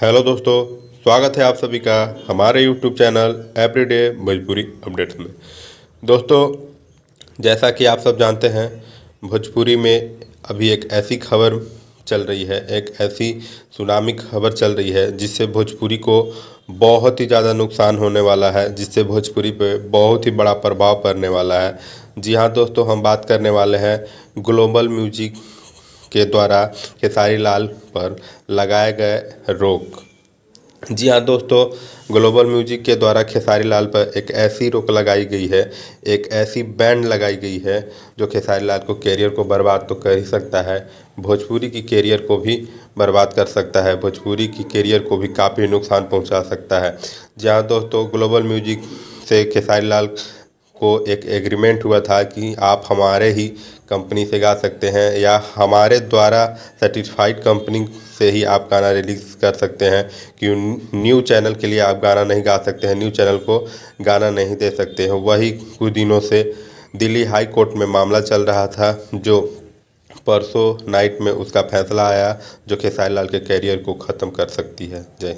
Hello दोस्तों, स्वागत है आप सभी का हमारे YouTube channel everyday Bhojpuri updates में। दोस्तों, जैसा कि आप सब जानते हैं, भोजपुरी में अभी एक ऐसी खबर चल रही है, एक ऐसी सुनामी खबर चल रही है जिससे भोजपुरी को बहुत ही ज़्यादा नुकसान होने वाला है, जिससे भोजपुरी पे बहुत ही बड़ा प्रभाव पड़ने वाला है। जी हाँ दोस्तों, हम बात करने वाले हैं ग्लोबल म्यूजिक के द्वारा खेसारी लाल पर लगाए गए रोक। जी हाँ दोस्तों, ग्लोबल म्यूजिक के द्वारा खेसारी लाल पर एक ऐसी रोक लगाई गई है, एक ऐसी बैन लगाई गई है जो खेसारी लाल को कैरियर को बर्बाद तो कर ही सकता है, भोजपुरी की कैरियर को भी बर्बाद कर सकता है, भोजपुरी की कैरियर को भी काफ़ी नुकसान पहुंचा सकता है। जी हाँ दोस्तों, ग्लोबल म्यूजिक से खेसारी लाल को एक एग्रीमेंट हुआ था कि आप हमारे ही कंपनी से गा सकते हैं या हमारे द्वारा सर्टिफाइड कंपनी से ही आप गाना रिलीज़ कर सकते हैं कि न्यू चैनल के लिए आप गाना नहीं गा सकते हैं, न्यू चैनल को गाना नहीं दे सकते हैं। वही कुछ दिनों से दिल्ली हाई कोर्ट में मामला चल रहा था, जो परसों नाइट में उसका फैसला आया जो खेसारी लाल के कैरियर को ख़त्म कर सकती है। जय